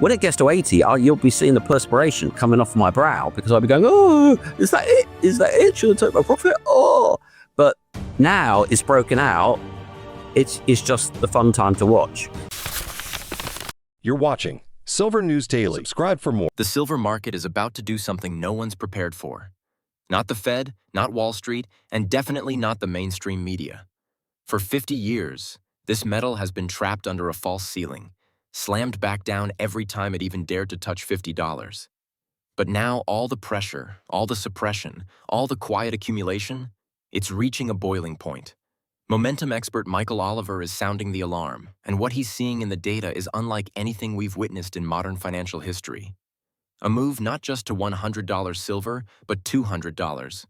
When it gets to 80, you'll be seeing the perspiration coming off my brow because I'll be going, oh, is that it? Is that it? Should I take my profit? Oh, but now it's broken out. It's just the fun time to watch. You're watching Silver News Daily. Subscribe for more. The silver market is about to do something no one's prepared for. Not the Fed, not Wall Street, and definitely not the mainstream media. For 50 years, this metal has been trapped under a false ceiling, slammed back down every time it even dared to touch $50. But now all the pressure, all the suppression, all the quiet accumulation, it's reaching a boiling point. Momentum expert Michael Oliver is sounding the alarm, and what he's seeing in the data is unlike anything we've witnessed in modern financial history. A move not just to $100 silver, but $200,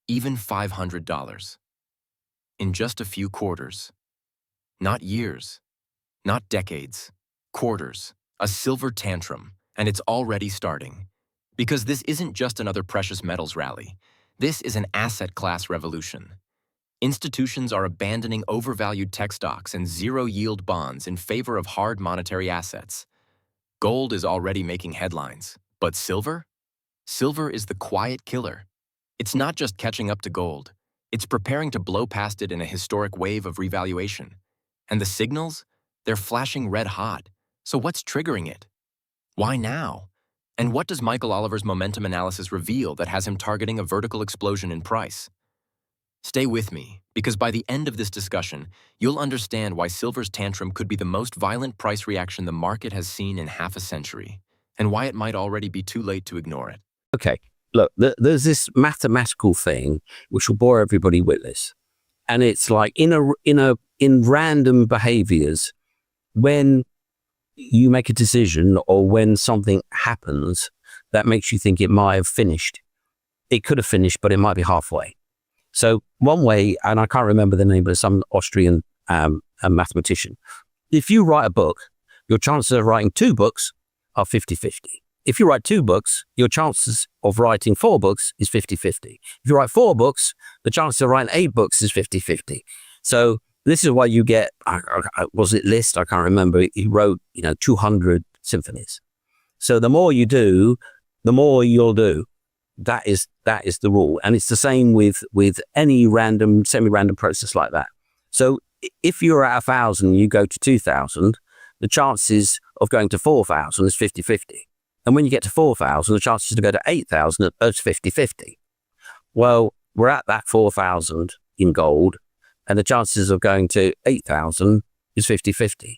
even $500. In just a few quarters. Not years, not decades, quarters, a silver tantrum, and it's already starting. Because this isn't just another precious metals rally. This is an asset class revolution. Institutions are abandoning overvalued tech stocks and zero-yield bonds in favor of hard monetary assets. Gold is already making headlines, but silver? Silver is the quiet killer. It's not just catching up to gold. It's preparing to blow past it in a historic wave of revaluation. And the signals? They're flashing red hot. So what's triggering it? Why now? And what does Michael Oliver's momentum analysis reveal that has him targeting a vertical explosion in price? Stay with me, because by the end of this discussion, you'll understand why silver's tantrum could be the most violent price reaction the market has seen in half a century, and why it might already be too late to ignore it. Okay, look, there's this mathematical thing which will bore everybody with this, and it's like in random behaviors, when you make a decision or when something happens that makes you think it might have finished, it could have finished, but it might be halfway. So one way, and I can't remember the name, but some Austrian mathematician, if you write a book, your chances of writing 2 books are 50-50. If you write 2 books, your chances of writing 4 books is 50-50. If you write 4 books, the chances of writing 8 books is 50-50. So this is why you get, was it Liszt? I can't remember. He wrote, 200 symphonies. So the more you do, the more you'll do. That is the rule. And it's the same with any random, semi-random process like that. So if you're at 1,000, you go to 2,000, the chances of going to 4,000 is 50-50. And when you get to 4,000, the chances to go to 8,000 is 50-50. Well, we're at that 4,000 in gold, and the chances of going to 8,000 is 50-50.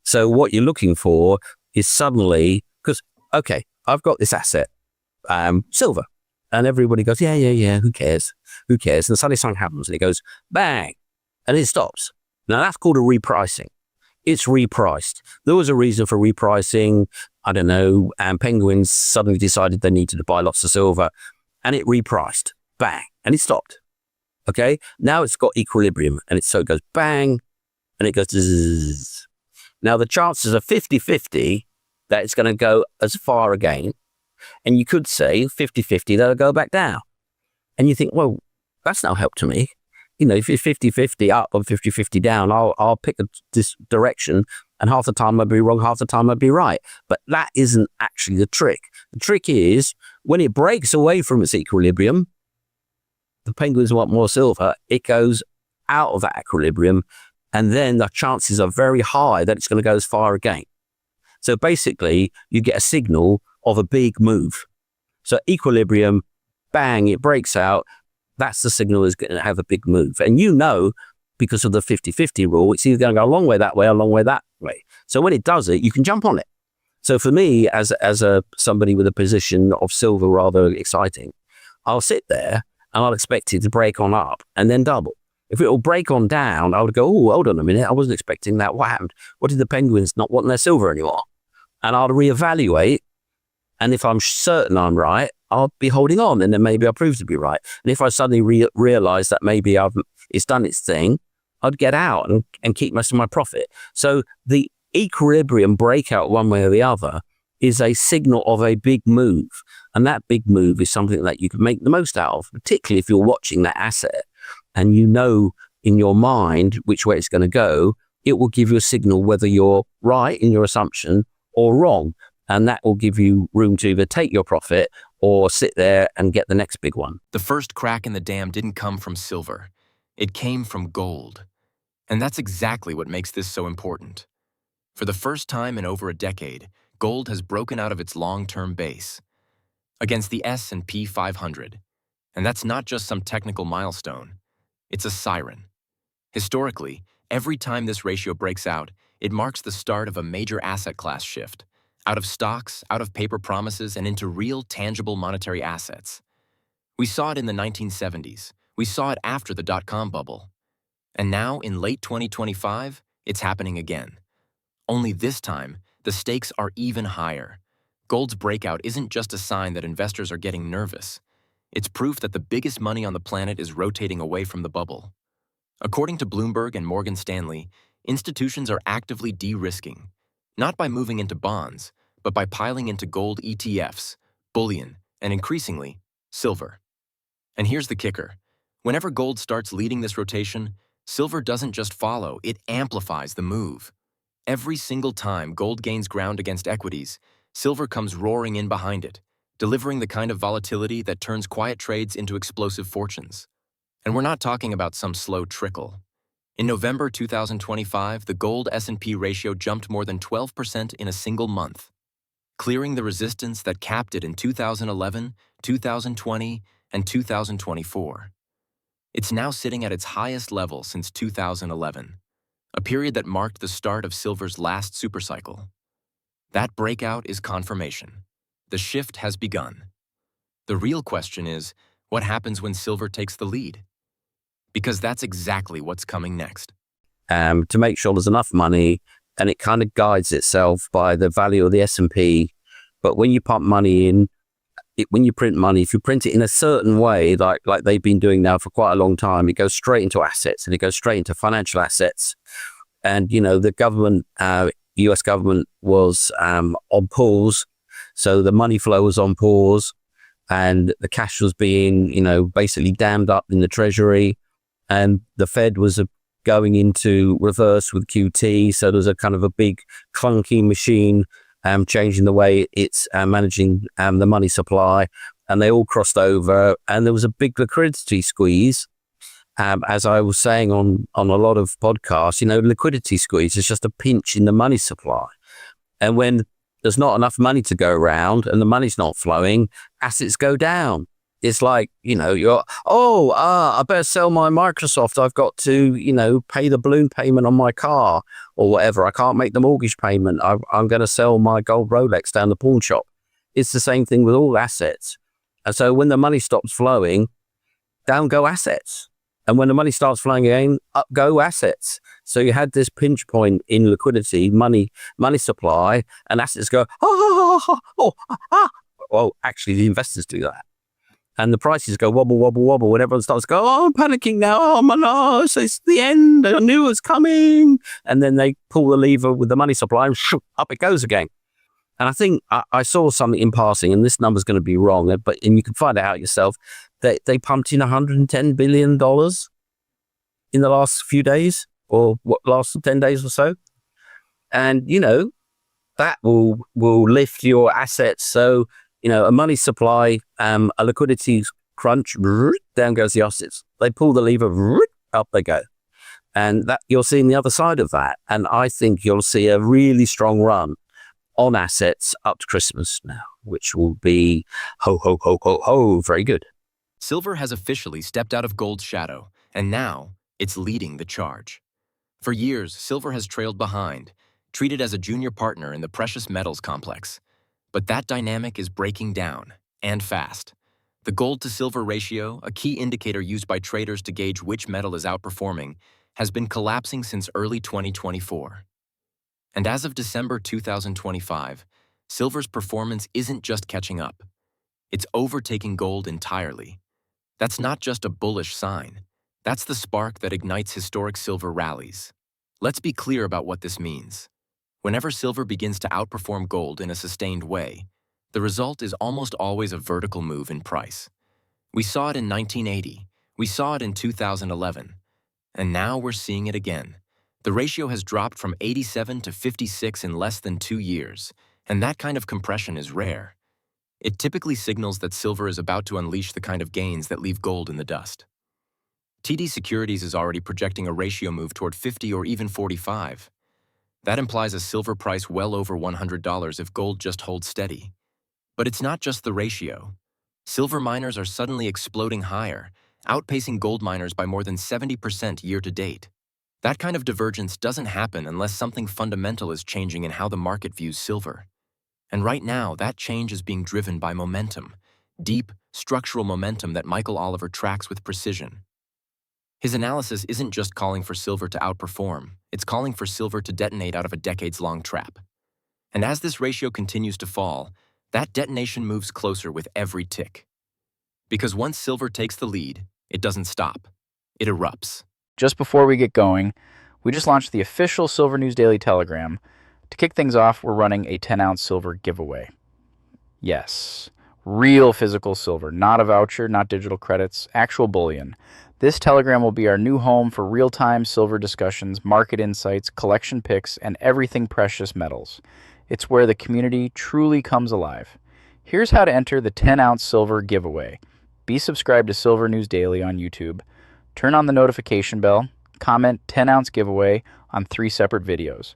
So what you're looking for is suddenly, because, okay, I've got this asset, silver. And everybody goes, yeah, who cares? Who cares? And suddenly something happens and it goes, bang, and it stops. Now that's called a repricing. It's repriced. There was a reason for repricing. I don't know, and penguins suddenly decided they needed to buy lots of silver and it repriced, bang, and it stopped. Okay, now it's got equilibrium and so it goes bang and it goes zzz. Now the chances are 50-50 that it's going to go as far again. And you could say 50-50, that'll go back down. And you think, well, that's no help to me. If it's 50-50 up or 50-50 down, I'll pick this direction, and half the time I'd be wrong, half the time I'd be right. But that isn't actually the trick. The trick is when it breaks away from its equilibrium, the penguins want more silver, it goes out of that equilibrium, and then the chances are very high that it's going to go as far again. So basically, you get a signal of a big move. So equilibrium, bang, it breaks out. That's the signal is going to have a big move. And because of the 50-50 rule, it's either going to go a long way that way or a long way that way. So when it does it, you can jump on it. So for me, as somebody with a position of silver rather exciting, I'll sit there and I'll expect it to break on up and then double. If it will break on down, I would go, oh, hold on a minute, I wasn't expecting that. What happened? What did the penguins not want their silver anymore? And I'll reevaluate. And if I'm certain I'm right, I'll be holding on, and then maybe I'll prove to be right. And if I suddenly realize that maybe it's done its thing, I'd get out and keep most of my profit. So the equilibrium breakout one way or the other is a signal of a big move. And that big move is something that you can make the most out of, particularly if you're watching that asset and you know in your mind which way it's going to go. It will give you a signal whether you're right in your assumption or wrong. And that will give you room to either take your profit or sit there and get the next big one. The first crack in the dam didn't come from silver. It came from gold. And that's exactly what makes this so important. For the first time in over a decade, gold has broken out of its long-term base against the S&P 500. And that's not just some technical milestone. It's a siren. Historically, every time this ratio breaks out, it marks the start of a major asset class shift, out of stocks, out of paper promises, and into real, tangible monetary assets. We saw it in the 1970s. We saw it after the dot-com bubble. And now, in late 2025, it's happening again. Only this time, the stakes are even higher. Gold's breakout isn't just a sign that investors are getting nervous. It's proof that the biggest money on the planet is rotating away from the bubble. According to Bloomberg and Morgan Stanley, institutions are actively de-risking, not by moving into bonds, but by piling into gold ETFs, bullion, and increasingly, silver. And here's the kicker. Whenever gold starts leading this rotation, silver doesn't just follow, it amplifies the move. Every single time gold gains ground against equities, silver comes roaring in behind it, delivering the kind of volatility that turns quiet trades into explosive fortunes. And we're not talking about some slow trickle. In November 2025, the gold S&P ratio jumped more than 12% in a single month, clearing the resistance that capped it in 2011, 2020, and 2024. It's now sitting at its highest level since 2011, a period that marked the start of silver's last supercycle. That breakout is confirmation. The shift has begun. The real question is, what happens when silver takes the lead? Because that's exactly what's coming next. To make sure there's enough money, and it kind of guides itself by the value of the S&P. But when you pump money in, when you print money, if you print it in a certain way, like they've been doing now for quite a long time, it goes straight into assets, and it goes straight into financial assets. And, the government, US government was on pause. So the money flow was on pause, and the cash was being, basically dammed up in the treasury. And the Fed was going into reverse with QT. So there's a kind of a big clunky machine changing the way it's managing the money supply. And they all crossed over, and there was a big liquidity squeeze. As I was saying on a lot of podcasts, liquidity squeeze is just a pinch in the money supply. And when there's not enough money to go around and the money's not flowing, assets go down. It's like, I better sell my Microsoft. I've got to, pay the balloon payment on my car or whatever. I can't make the mortgage payment. I'm going to sell my gold Rolex down the pawn shop. It's the same thing with all assets. And so when the money stops flowing, down go assets. And when the money starts flowing again, up go assets. So you had this pinch point in liquidity, money supply, and assets go, Well, actually, the investors do that. And the prices go wobble, wobble, wobble. When everyone starts to go, I'm panicking now. Oh, my gosh, it's the end. I knew it was coming. And then they pull the lever with the money supply and up it goes again. And I think I saw something in passing, and this number's going to be wrong, and you can find it out yourself, that they pumped in $110 billion in the last few days, or last 10 days or so. And, that will lift your assets. So, a money supply, a liquidity crunch, down goes the assets. They pull the lever, up they go. And that you're seeing the other side of that. And I think you'll see a really strong run on assets up to Christmas now, which will be ho, ho, ho, ho, ho, very good. Silver has officially stepped out of gold's shadow, and now it's leading the charge. For years, silver has trailed behind, treated as a junior partner in the precious metals complex. But that dynamic is breaking down, and fast. The gold-to-silver ratio, a key indicator used by traders to gauge which metal is outperforming, has been collapsing since early 2024. And as of December 2025, silver's performance isn't just catching up. It's overtaking gold entirely. That's not just a bullish sign. That's the spark that ignites historic silver rallies. Let's be clear about what this means. Whenever silver begins to outperform gold in a sustained way, the result is almost always a vertical move in price. We saw it in 1980, we saw it in 2011, and now we're seeing it again. The ratio has dropped from 87 to 56 in less than 2 years, And that kind of compression is rare. It typically signals that silver is about to unleash the kind of gains that leave gold in the dust. TD Securities is already projecting a ratio move toward 50 or even 45. That implies a silver price well over $100 if gold just holds steady. But it's not just the ratio. Silver miners are suddenly exploding higher, outpacing gold miners by more than 70% year to date. That kind of divergence doesn't happen unless something fundamental is changing in how the market views silver. And right now, that change is being driven by momentum, deep, structural momentum that Michael Oliver tracks with precision. His analysis isn't just calling for silver to outperform, it's calling for silver to detonate out of a decades-long trap. And as this ratio continues to fall, that detonation moves closer with every tick. Because once silver takes the lead, it doesn't stop. It erupts. Just before we get going, we just launched the official Silver News Daily Telegram. To kick things off, we're running a 10-ounce silver giveaway. Yes, real physical silver, not a voucher, not digital credits, actual bullion. This Telegram will be our new home for real-time silver discussions, market insights, collection picks, and everything precious metals. It's where the community truly comes alive. Here's how to enter the 10-ounce silver giveaway. Be subscribed to Silver News Daily on YouTube. Turn on the notification bell. Comment 10-ounce giveaway on 3 separate videos.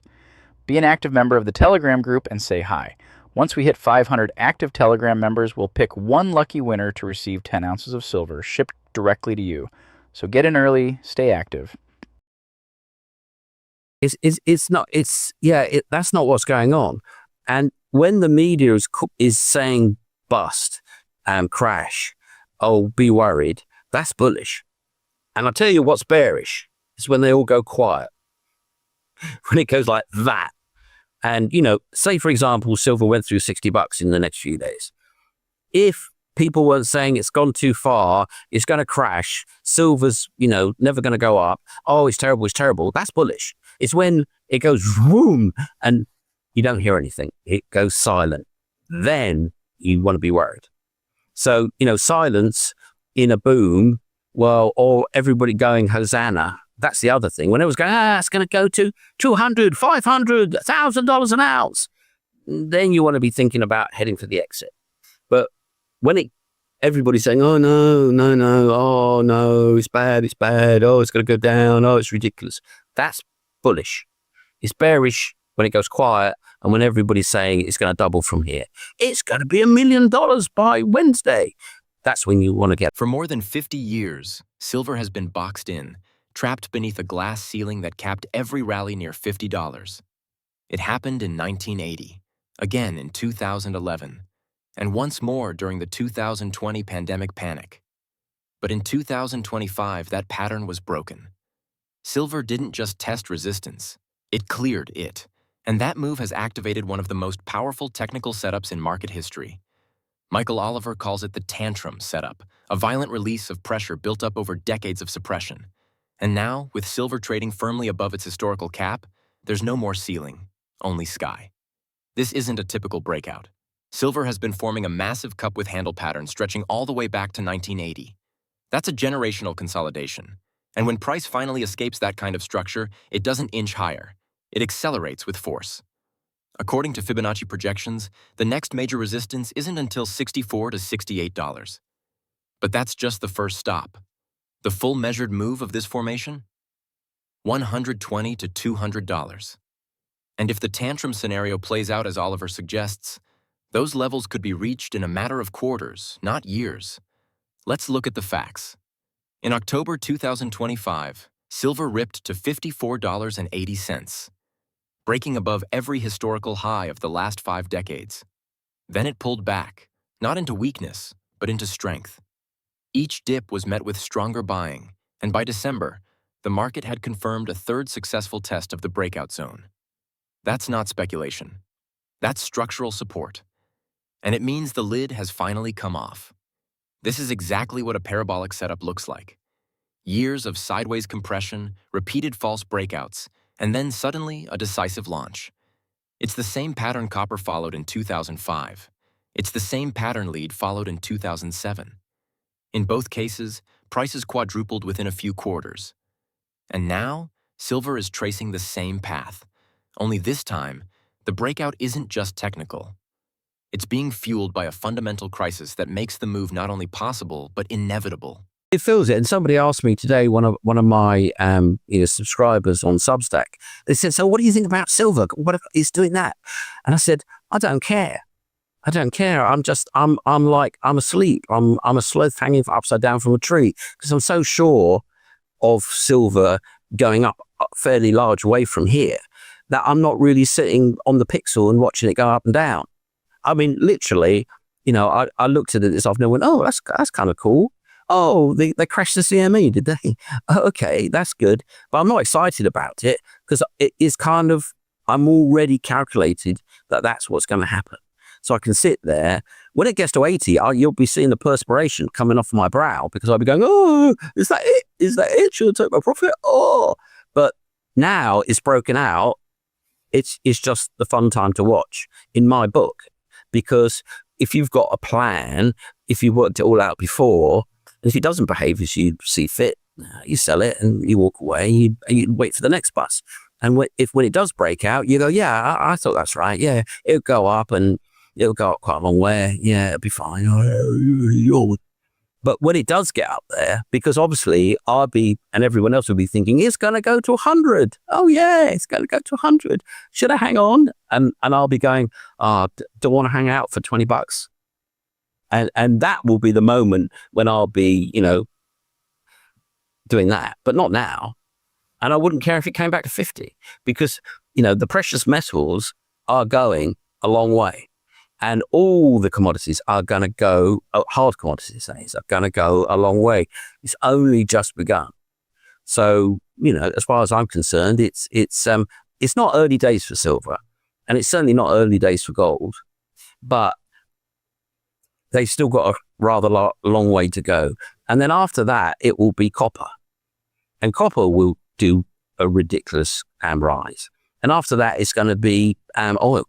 Be an active member of the Telegram group and say hi. Once we hit 500 active Telegram members, we'll pick one lucky winner to receive 10 ounces of silver shipped directly to you. So get in early, stay active. That's not what's going on. And when the media is saying bust and crash, oh, be worried, that's bullish. And I'll tell you what's bearish is when they all go quiet. When it goes like that. And, say, for example, silver went through $60 in the next few days. If people weren't saying it's gone too far, it's going to crash, silver's, never going to go up, oh, it's terrible, that's bullish. It's when it goes boom and you don't hear anything. It goes silent. Then you want to be worried. So, silence in a boom, well, or everybody going Hosanna, that's the other thing. When it was going, it's going to go to $200, $500, $1,000 an ounce, then you want to be thinking about heading for the exit. But when everybody's saying, oh, no, oh, no, it's bad, oh, it's going to go down, oh, it's ridiculous. That's bullish. It's bearish when it goes quiet and when everybody's saying it's going to double from here. It's going to be $1 million by Wednesday. That's when you want to get. For more than 50 years, silver has been boxed in, trapped beneath a glass ceiling that capped every rally near $50. It happened in 1980, again in 2011, and once more during the 2020 pandemic panic. But in 2025, that pattern was broken. Silver didn't just test resistance, it cleared it. And that move has activated one of the most powerful technical setups in market history. Michael Oliver calls it the tantrum setup, a violent release of pressure built up over decades of suppression. And now, with silver trading firmly above its historical cap, there's no more ceiling, only sky. This isn't a typical breakout. Silver has been forming a massive cup with handle pattern stretching all the way back to 1980. That's a generational consolidation. And when price finally escapes that kind of structure, it doesn't inch higher. It accelerates with force. According to Fibonacci projections, the next major resistance isn't until $64 to $68. But that's just the first stop. The full measured move of this formation? $120 to $200. And if the tantrum scenario plays out as Oliver suggests, those levels could be reached in a matter of quarters, not years. Let's look at the facts. In October 2025, silver ripped to $54.80, breaking above every historical high of the last 5 decades. Then it pulled back, not into weakness, but into strength. Each dip was met with stronger buying, and by December, the market had confirmed a third successful test of the breakout zone. That's not speculation. That's structural support. And it means the lid has finally come off. This is exactly what a parabolic setup looks like. Years of sideways compression, repeated false breakouts, and then suddenly a decisive launch. It's the same pattern copper followed in 2005. It's the same pattern lead followed in 2007. In both cases, prices quadrupled within a few quarters. And now, silver is tracing the same path. Only this time, The breakout isn't just technical. It's being fueled by a fundamental crisis that makes the move not only possible, but inevitable. It feels it. And somebody asked me today, one of my subscribers on Substack, they said, so what do you think about silver? What if it's doing that? And I said, I don't care. I don't care. I'm asleep. I'm a sloth hanging upside down from a tree because I'm so sure of silver going up a fairly large way from here that I'm not really sitting on the pixel and watching it go up and down. I mean, literally, I looked at it this afternoon and went, oh, that's kind of cool. Oh, they crashed the CME, did they? Okay, that's good. But I'm not excited about it because it is kind of, I'm already calculated that that's what's going to happen. So I can sit there. When it gets to 80, you'll be seeing the perspiration coming off my brow because I'll be going, oh, is that it? Is that it? Should I take my profit? Oh, but now it's broken out. It's just the fun time to watch in my book, because if you've got a plan, if you worked it all out before, and if it doesn't behave as you see fit, you sell it and you walk away. You wait for the next bus. And when it does break out, you go, yeah, I thought that's right. Yeah, it'll go up and it'll go up quite a long way. Yeah, it'll be fine. But when it does get up there, because obviously and everyone else will be thinking, it's going to go to 100. Oh yeah, it's going to go to 100. Should I hang on? And I'll be going, don't want to hang out for $20. And that will be the moment when I'll be, doing that, but not now. And I wouldn't care if it came back to 50 because, the precious metals are going a long way. And all the commodities are going to go, hard commodities, that is, are going to go a long way. It's only just begun. So, as far as I'm concerned, it's not early days for silver, and it's certainly not early days for gold, but they've still got a rather long way to go. And then after that, it will be copper. And copper will do a ridiculous rise. And after that, it's going to be oil.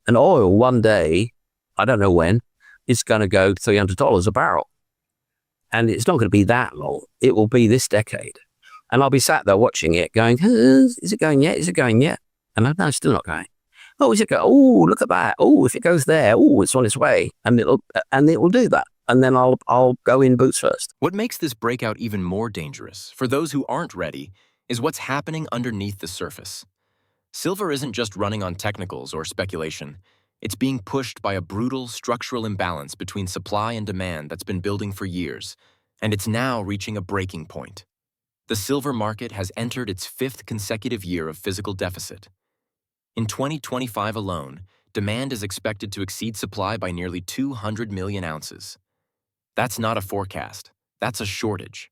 And oil, one day, I don't know when, it's going to go $300 a barrel. And it's not going to be that long. It will be this decade. And I'll be sat there watching it going, is it going yet? Is it going yet? And no, it's still not going. Oh, is it go? Oh, look at that. Oh, if it goes there, oh, it's on its way. And it will do that. And then I'll go in boots first. What makes this breakout even more dangerous for those who aren't ready is what's happening underneath the surface. Silver isn't just running on technicals or speculation. It's being pushed by a brutal structural imbalance between supply and demand that's been building for years, and it's now reaching a breaking point. The silver market has entered its 5th consecutive year of physical deficit. In 2025 alone, demand is expected to exceed supply by nearly 200 million ounces. That's not a forecast. That's a shortage.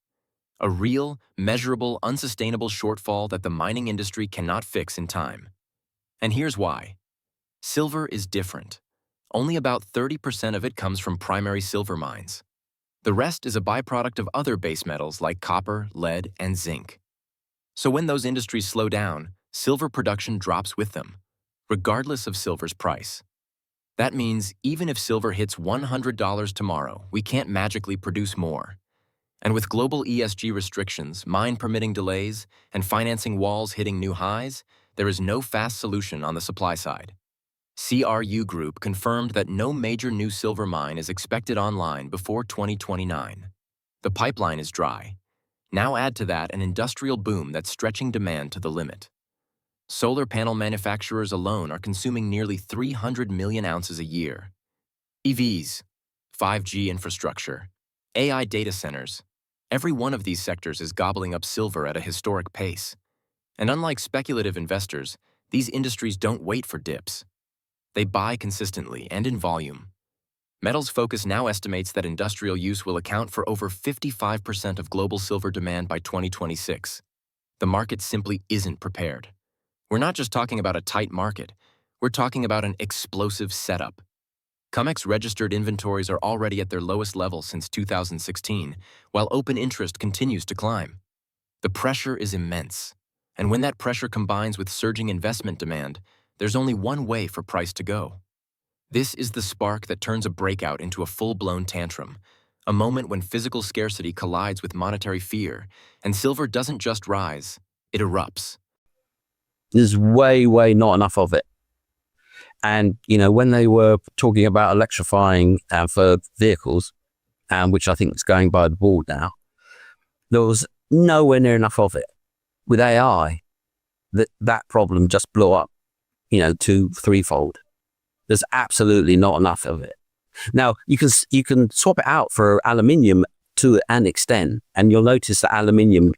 A real, measurable, unsustainable shortfall that the mining industry cannot fix in time. And here's why. Silver is different. Only about 30% of it comes from primary silver mines. The rest is a byproduct of other base metals like copper, lead, and zinc. So when those industries slow down, silver production drops with them, regardless of silver's price. That means even if silver hits $100 tomorrow, we can't magically produce more. And with global ESG restrictions, mine permitting delays, and financing walls hitting new highs, there is no fast solution on the supply side. CRU Group confirmed that no major new silver mine is expected online before 2029. The pipeline is dry. Now add to that an industrial boom that's stretching demand to the limit. Solar panel manufacturers alone are consuming nearly 300 million ounces a year. EVs, 5G infrastructure, AI data centers, every one of these sectors is gobbling up silver at a historic pace. And unlike speculative investors, these industries don't wait for dips. They buy consistently and in volume. Metals Focus now estimates that industrial use will account for over 55% of global silver demand by 2026. The market simply isn't prepared. We're not just talking about a tight market, we're talking about an explosive setup. COMEX registered inventories are already at their lowest level since 2016, while open interest continues to climb. The pressure is immense, and when that pressure combines with surging investment demand, there's only one way for price to go. This is the spark that turns a breakout into a full-blown tantrum, a moment when physical scarcity collides with monetary fear, and silver doesn't just rise, it erupts. There's way not enough of it. And, when they were talking about electrifying for vehicles, which I think is going by the board now, there was nowhere near enough of it. With AI, that problem just blew up, 2-3-fold. There's absolutely not enough of it. Now, you can swap it out for aluminium to an extent, and you'll notice that aluminium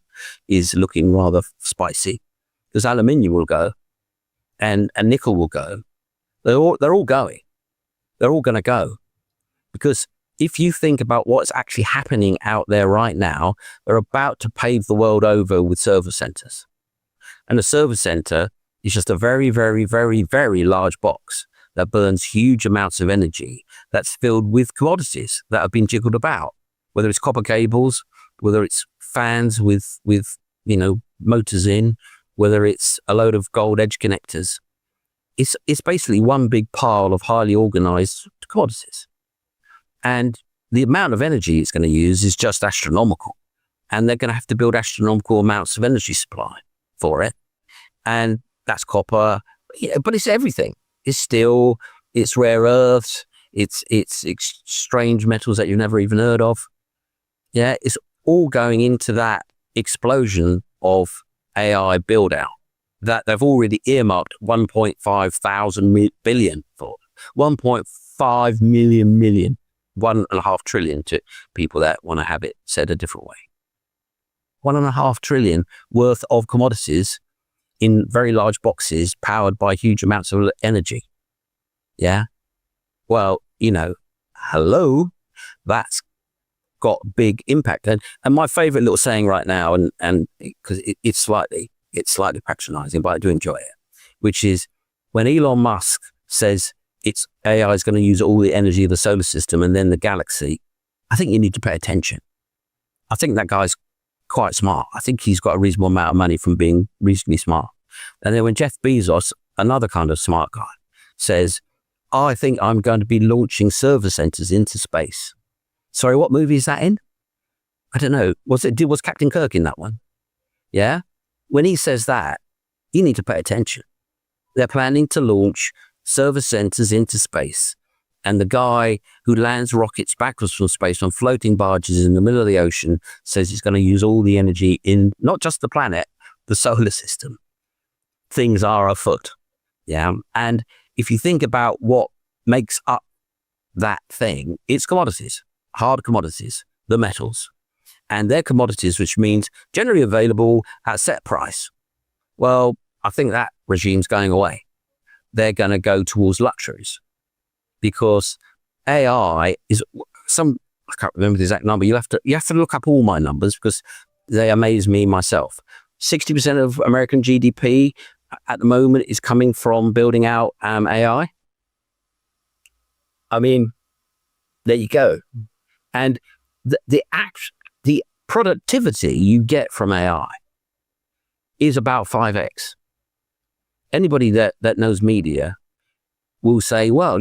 is looking rather spicy, because aluminium will go and nickel will go. They're all going. They're all going to go, because if you think about what's actually happening out there right now, they're about to pave the world over with service centers. And a service center is just a very, very, very, very large box that burns huge amounts of energy, that's filled with commodities that have been jiggled about, whether it's copper cables, whether it's fans with motors in, whether it's a load of gold edge connectors. It's basically one big pile of highly organized commodities. And the amount of energy it's going to use is just astronomical. And they're going to have to build astronomical amounts of energy supply for it. And that's copper, but it's everything. It's steel, it's rare earths, it's strange metals that you've never even heard of. Yeah, it's all going into that explosion of AI build out that they've already earmarked 1.5 billion for. 1.5 million, 1.5 trillion to people that want to have it said a different way. 1.5 trillion worth of commodities in very large boxes powered by huge amounts of energy. Yeah. Well, hello, that's got big impact. And my favorite little saying right now, and because it's slightly patronizing, but I do enjoy it, which is when Elon Musk says it's AI is going to use all the energy of the solar system and then the galaxy, I think you need to pay attention. I think that guy's quite smart. I think he's got a reasonable amount of money from being reasonably smart. And then when Jeff Bezos, another kind of smart guy, says, I think I'm going to be launching server centers into space. Sorry, what movie is that in? I don't know. Was Captain Kirk in that one? Yeah? When he says that, you need to pay attention. They're planning to launch server centers into space. And the guy who lands rockets backwards from space on floating barges in the middle of the ocean says he's going to use all the energy in not just the planet, the solar system. Things are afoot. Yeah. And if you think about what makes up that thing, it's commodities, hard commodities, the metals. And they're commodities, which means generally available at set price. Well, I think that regime's going away. They're going to go towards luxuries. Because AI is I can't remember the exact number. You have to look up all my numbers because they amaze me myself. 60% of American GDP at the moment is coming from building out AI. I mean, there you go. And the productivity you get from AI is about 5x. Anybody that knows media will say, well,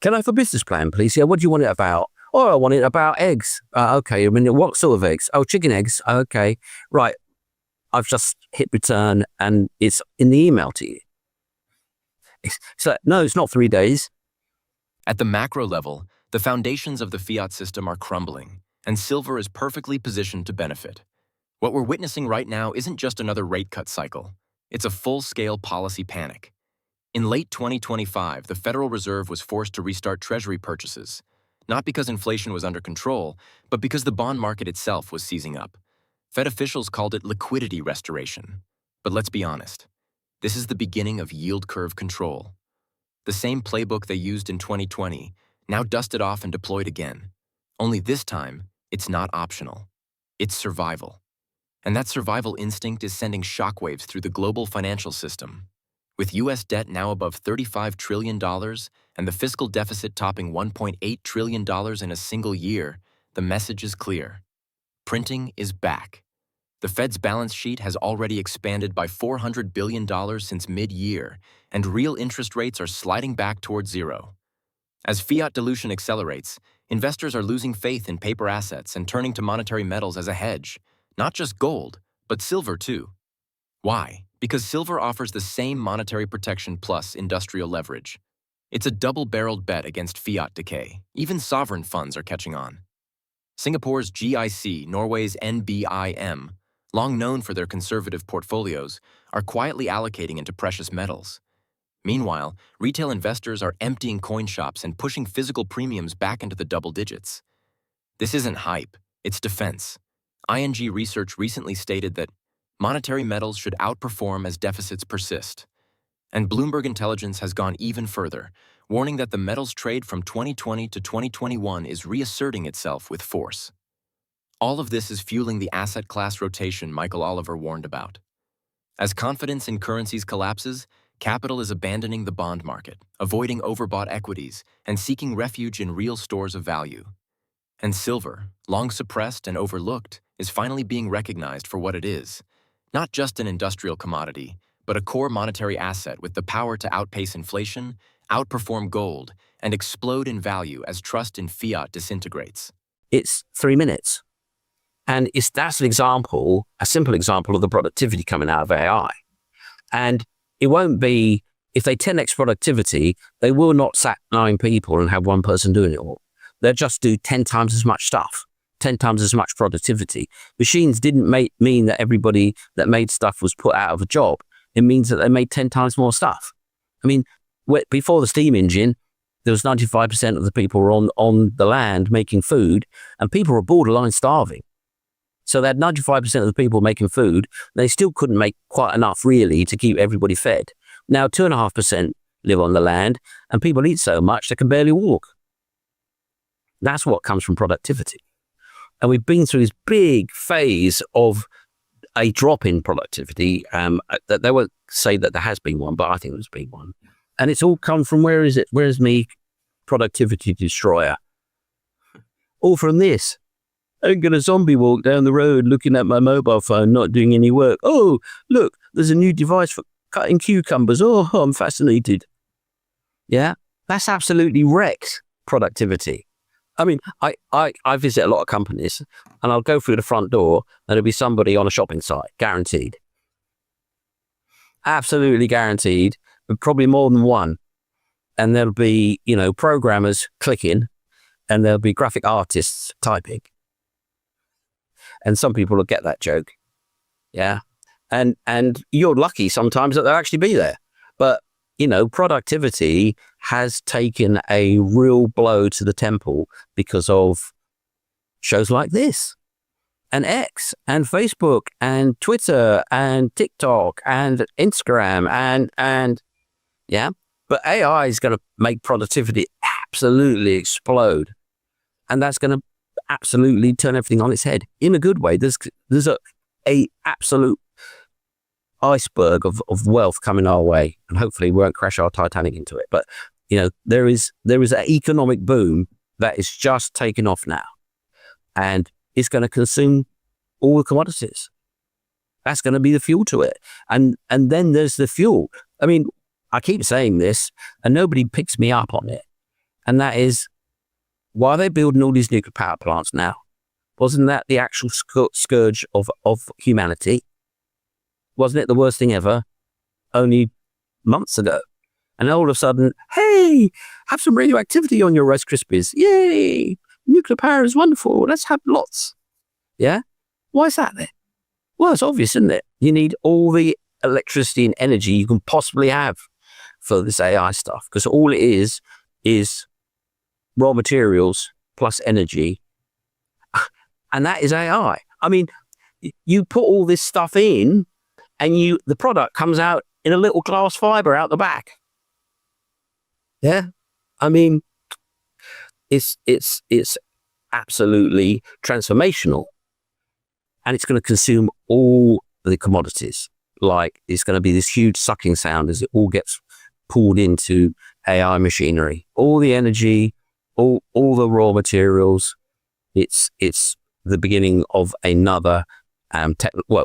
can I have a business plan, please? Yeah, what do you want it about? Oh, I want it about eggs. Okay, I mean, what sort of eggs? Oh, chicken eggs. Okay, right. I've just hit return and it's in the email to you. It's like, no, it's not 3 days. At the macro level, the foundations of the fiat system are crumbling, and silver is perfectly positioned to benefit. What we're witnessing right now isn't just another rate cut cycle. It's a full-scale policy panic. In late 2025, the Federal Reserve was forced to restart Treasury purchases, not because inflation was under control, but because the bond market itself was seizing up. Fed officials called it liquidity restoration. But let's be honest, this is the beginning of yield curve control. The same playbook they used in 2020, now dusted off and deployed again. Only this time, it's not optional. It's survival. And that survival instinct is sending shockwaves through the global financial system. With U.S. debt now above $35 trillion and the fiscal deficit topping $1.8 trillion in a single year, the message is clear. Printing is back. The Fed's balance sheet has already expanded by $400 billion since mid-year, and real interest rates are sliding back towards zero. As fiat dilution accelerates, investors are losing faith in paper assets and turning to monetary metals as a hedge, not just gold, but silver too. Why? Because silver offers the same monetary protection plus industrial leverage, It's a double-barreled bet against fiat decay. Even sovereign funds are catching on. Singapore's GIC, Norway's NBIM, long known for their conservative portfolios, are quietly allocating into precious metals. Meanwhile, retail investors are emptying coin shops and pushing physical premiums back into the double digits. This isn't hype, it's defense. ING Research recently stated that monetary metals should outperform as deficits persist. And Bloomberg Intelligence has gone even further, warning that the metals trade from 2020 to 2021 is reasserting itself with force. All of this is fueling the asset class rotation Michael Oliver warned about. As confidence in currencies collapses, capital is abandoning the bond market, avoiding overbought equities, and seeking refuge in real stores of value. And silver, long suppressed and overlooked, is finally being recognized for what it is. Not just an industrial commodity, but a core monetary asset with the power to outpace inflation, outperform gold, and explode in value as trust in fiat disintegrates. It's 3 minutes. And that's an example, a simple example of the productivity coming out of AI. And it won't be, if they 10x productivity, they will not sack 9 people and have one person doing it all. They'll just do 10 times as much stuff, 10 times as much productivity. Machines didn't mean that everybody that made stuff was put out of a job. It means that they made 10 times more stuff. I mean, before the steam engine, there was 95% of the people were on the land making food, and people were borderline starving. So they had 95% of the people making food. They still couldn't make quite enough, really, to keep everybody fed. Now 2.5% live on the land, and people eat so much they can barely walk. That's what comes from productivity. And we've been through this big phase of a drop in productivity. That they won't say that there has been one, but I think there's been one. And it's all come from, where is it? Where's me productivity destroyer? All from this. I'm going to zombie walk down the road looking at my mobile phone, not doing any work. Oh, look, there's a new device for cutting cucumbers. Oh, I'm fascinated. Yeah, that's absolutely wrecked productivity. I mean, I visit a lot of companies, and I'll go through the front door and there'll be somebody on a shopping site, guaranteed. Absolutely guaranteed, but probably more than one. And there'll be, programmers clicking, and there'll be graphic artists typing. And some people will get that joke. Yeah. And you're lucky sometimes that they'll actually be there. But, productivity has taken a real blow to the temple because of shows like this, and X, and Facebook, and Twitter, and TikTok, and Instagram, and yeah. But AI is going to make productivity absolutely explode. And that's going to absolutely turn everything on its head in a good way. There's a absolute iceberg of wealth coming our way, and hopefully we won't crash our Titanic into it. But there is an economic boom that is just taking off now, and it's going to consume all the commodities. That's going to be the fuel to it, and then there's the fuel. I mean, I keep saying this, and nobody picks me up on it, and that is, why are they building all these nuclear power plants now? Wasn't that the actual scourge of humanity? Wasn't it the worst thing ever only months ago? And all of a sudden, hey, have some radioactivity on your Rice Krispies. Yay! Nuclear power is wonderful. Let's have lots. Yeah? Why is that then? Well, it's obvious, isn't it? You need all the electricity and energy you can possibly have for this AI stuff, because all it is raw materials plus energy. And that is AI. I mean, you put all this stuff in, and the product comes out in a little glass fiber out the back. Yeah, I mean, it's absolutely transformational, and it's going to consume all the commodities. Like, it's going to be this huge sucking sound as it all gets pulled into AI machinery. All the energy, all the raw materials. It's the beginning of another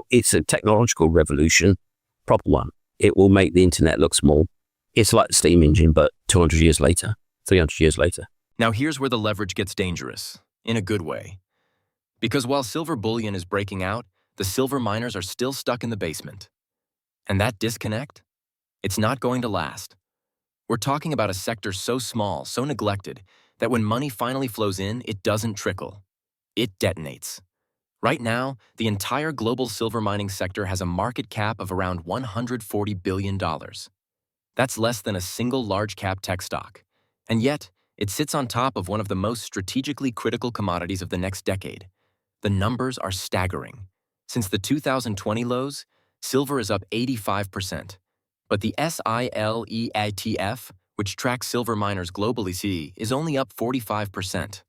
it's a technological revolution, proper one. It will make the internet look small. It's like the steam engine, but 200 years later, 300 years later. Now here's where the leverage gets dangerous, in a good way. Because while silver bullion is breaking out, the silver miners are still stuck in the basement. And that disconnect? It's not going to last. We're talking about a sector so small, so neglected, that when money finally flows in, it doesn't trickle. It detonates. Right now, the entire global silver mining sector has a market cap of around $140 billion. That's less than a single large-cap tech stock. And yet, it sits on top of one of the most strategically critical commodities of the next decade. The numbers are staggering. Since the 2020 lows, silver is up 85%. But the SILEATF, which tracks silver miners globally, is only up 45%.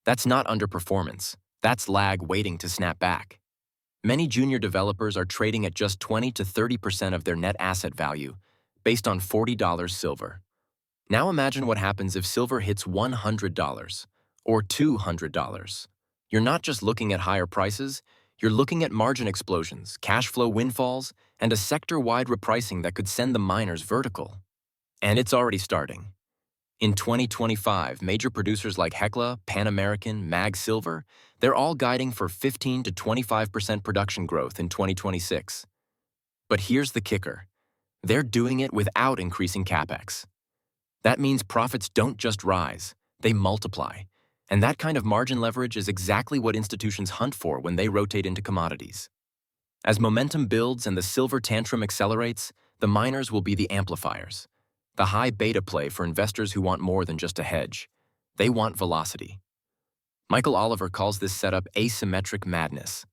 That's not underperformance. That's lag waiting to snap back. Many junior developers are trading at just 20 to 30% of their net asset value, based on $40 silver. Now imagine what happens if silver hits $100 or $200. You're not just looking at higher prices, you're looking at margin explosions, cash flow windfalls, and a sector-wide repricing that could send the miners vertical. And it's already starting. In 2025, major producers like Hecla, Pan American, Mag Silver, they're all guiding for 15 to 25% production growth in 2026. But here's the kicker. They're doing it without increasing capex. That means profits don't just rise, they multiply. And that kind of margin leverage is exactly what institutions hunt for when they rotate into commodities. As momentum builds and the silver tantrum accelerates, the miners will be the amplifiers. The high beta play for investors who want more than just a hedge. They want velocity. Michael Oliver calls this setup asymmetric madness.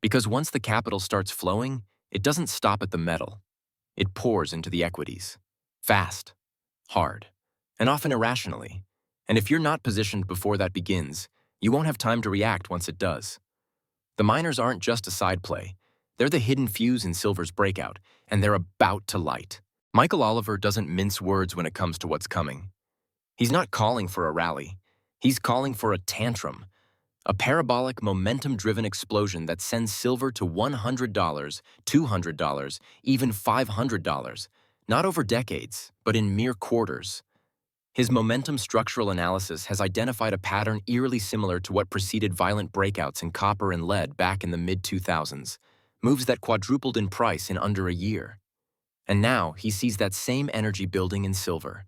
Because once the capital starts flowing, it doesn't stop at the metal. It pours into the equities. Fast, hard, and often irrationally. And if you're not positioned before that begins, you won't have time to react once it does. The miners aren't just a side play. They're the hidden fuse in silver's breakout, and they're about to light. Michael Oliver doesn't mince words when it comes to what's coming. He's not calling for a rally. He's calling for a tantrum, a parabolic, momentum-driven explosion that sends silver to $100, $200, even $500, not over decades, but in mere quarters. His momentum structural analysis has identified a pattern eerily similar to what preceded violent breakouts in copper and lead back in the mid-2000s, moves that quadrupled in price in under a year. And now he sees that same energy building in silver.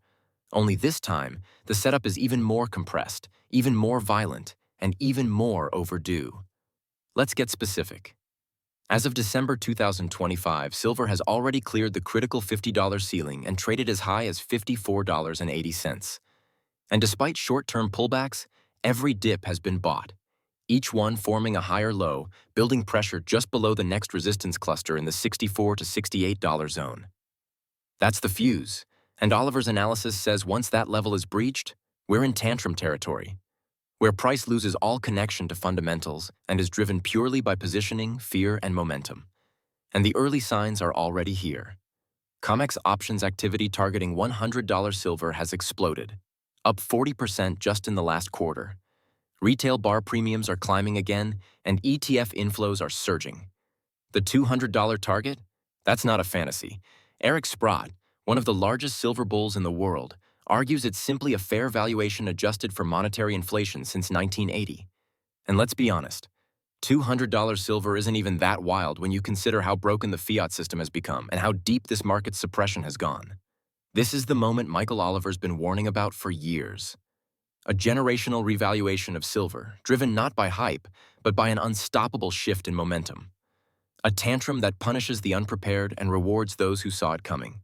Only this time, the setup is even more compressed, even more violent, and even more overdue. Let's get specific. As of December 2025, silver has already cleared the critical $50 ceiling and traded as high as $54.80. And despite short-term pullbacks, every dip has been bought, each one forming a higher low, building pressure just below the next resistance cluster in the $64 to $68 zone. That's the fuse, and Oliver's analysis says once that level is breached, we're in tantrum territory, where price loses all connection to fundamentals and is driven purely by positioning, fear, and momentum. And the early signs are already here. COMEX options activity targeting $100 silver has exploded, up 40% just in the last quarter. Retail bar premiums are climbing again, and ETF inflows are surging. The $200 target? That's not a fantasy. Eric Sprott, one of the largest silver bulls in the world, argues it's simply a fair valuation adjusted for monetary inflation since 1980. And let's be honest, $200 silver isn't even that wild when you consider how broken the fiat system has become and how deep this market suppression has gone. This is the moment Michael Oliver's been warning about for years. A generational revaluation of silver, driven not by hype, but by an unstoppable shift in momentum. A tantrum that punishes the unprepared and rewards those who saw it coming.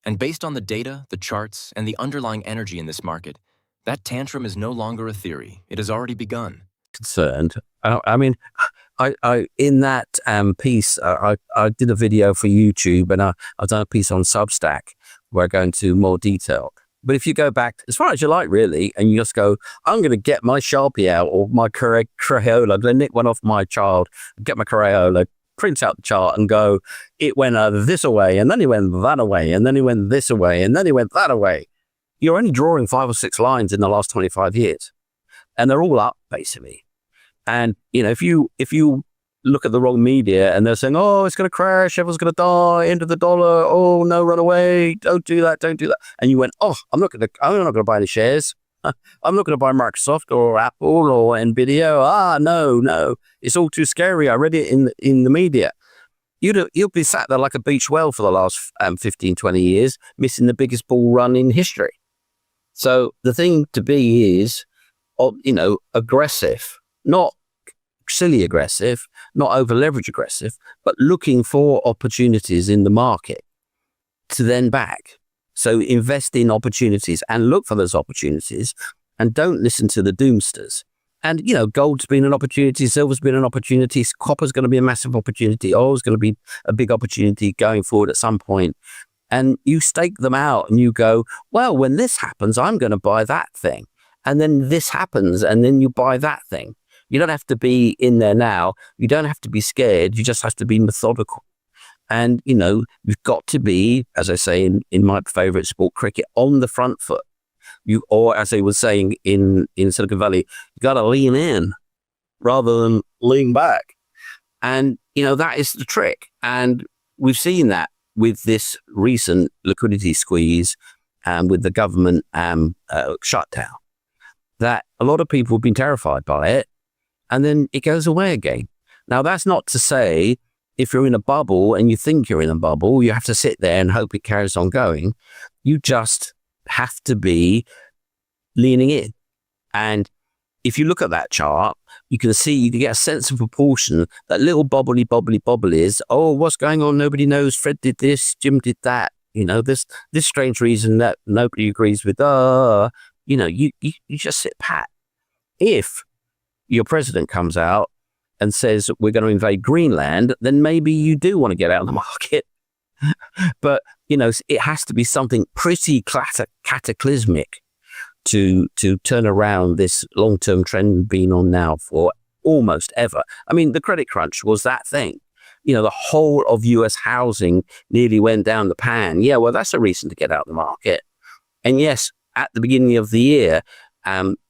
And based on the data, the charts, and the underlying energy in this market, that tantrum is no longer a theory. It has already begun. Concerned. I mean, I in that piece, I did a video for YouTube, and I've done a piece on Substack where I go into more detail. But if you go back as far as you like, really, and you just go, I'm going to get my Sharpie out or my Crayola, I'm going to nick one off my child, get my Crayola, print out the chart and go, it went this away, and then it went that away, and then it went this away, and then it went that away. You're only drawing 5 or 6 lines in the last 25 years, and they're all up, basically. And, you know, if you look at the wrong media and they're saying, oh, it's going to crash, everyone's going to die, end of the dollar, oh, no, run away, don't do that. And you went, oh, I'm not going to buy any shares. I'm not going to buy Microsoft or Apple or Nvidia. No, it's all too scary. I read it in the media. you'll be sat there like a beach whale for the last 15, 20 years, missing the biggest bull run in history. So the thing to be is, aggressive, not silly aggressive, not over leverage aggressive, but looking for opportunities in the market to then back. So invest in opportunities and look for those opportunities, and don't listen to the doomsters. And, gold's been an opportunity, silver's been an opportunity, copper's going to be a massive opportunity, oil's going to be a big opportunity going forward at some point. And you stake them out and you go, well, when this happens, I'm going to buy that thing. And then this happens and then you buy that thing. You don't have to be in there now. You don't have to be scared. You just have to be methodical. And, you've got to be, as I say in my favorite sport, cricket, on the front foot. Or as they were saying in Silicon Valley, you got to lean in rather than lean back. And, that is the trick. And we've seen that with this recent liquidity squeeze and with the government shutdown, that a lot of people have been terrified by it, and then it goes away again. Now, that's not to say if you're in a bubble and you think you're in a bubble, you have to sit there and hope it carries on going. You just have to be leaning in. And if you look at that chart, you can get a sense of proportion. That little bobbly is, oh, what's going on? Nobody knows. Fred did this, Jim did that. This strange reason that nobody agrees with. You just sit pat. If your president comes out and says, we're going to invade Greenland, then maybe you do want to get out of the market. But, it has to be something pretty cataclysmic to turn around this long-term trend we've been on now for almost ever. I mean, the credit crunch was that thing. The whole of US housing nearly went down the pan. Yeah, well, that's a reason to get out of the market. And yes, at the beginning of the year,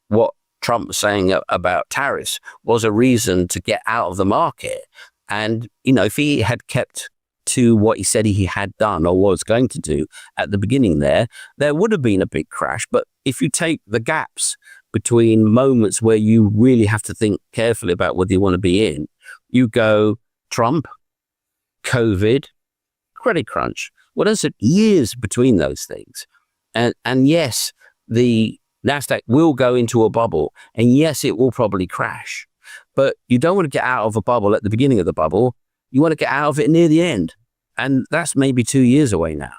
what Trump was saying about tariffs was a reason to get out of the market. And, if he had kept to what he said he had done or was going to do at the beginning there would have been a big crash. But if you take the gaps between moments where you really have to think carefully about whether you want to be in, you go Trump, COVID, credit crunch. Well, there's years between those things. And yes, the NASDAQ will go into a bubble, and yes, it will probably crash. But you don't want to get out of a bubble at the beginning of the bubble. You want to get out of it near the end. And that's maybe 2 years away now.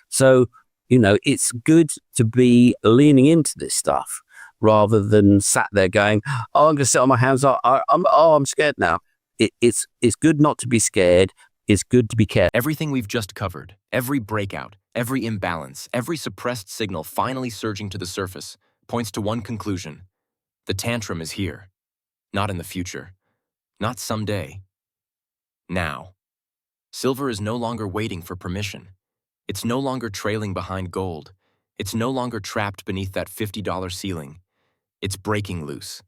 So, it's good to be leaning into this stuff rather than sat there going, oh, I'm going to sit on my hands. I'm scared now. It's good not to be scared. It's good to be careful. Everything we've just covered, every breakout, every imbalance, every suppressed signal finally surging to the surface, points to one conclusion. The tantrum is here. Not in the future. Not someday. Now. Silver is no longer waiting for permission. It's no longer trailing behind gold. It's no longer trapped beneath that $50 ceiling. It's breaking loose.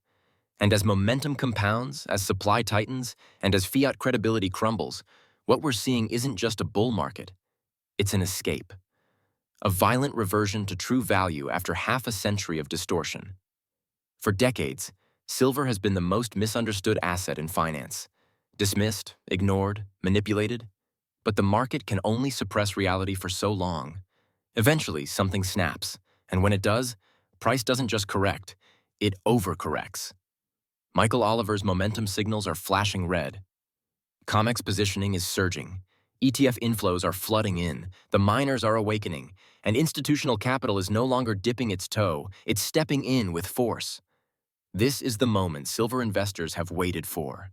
And as momentum compounds, as supply tightens, and as fiat credibility crumbles, what we're seeing isn't just a bull market. It's an escape. A violent reversion to true value after half a century of distortion. For decades, silver has been the most misunderstood asset in finance. Dismissed, ignored, manipulated. But the market can only suppress reality for so long. Eventually, something snaps. And when it does, price doesn't just correct, it overcorrects. Michael Oliver's momentum signals are flashing red. COMEX positioning is surging. ETF inflows are flooding in. The miners are awakening. And institutional capital is no longer dipping its toe, it's stepping in with force. This is the moment silver investors have waited for.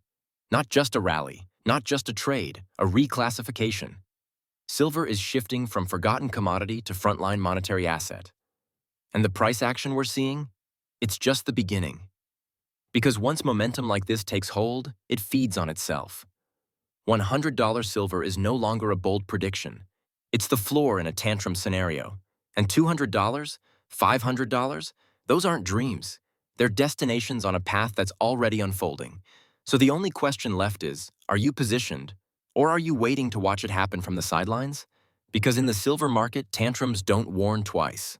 Not just a rally, not just a trade, a reclassification. Silver is shifting from forgotten commodity to frontline monetary asset. And the price action we're seeing? It's just the beginning. Because once momentum like this takes hold, it feeds on itself. $100 silver is no longer a bold prediction. It's the floor in a tantrum scenario. And $200, $500, those aren't dreams. They're destinations on a path that's already unfolding. So the only question left is, are you positioned, or are you waiting to watch it happen from the sidelines? Because in the silver market, tantrums don't warn twice.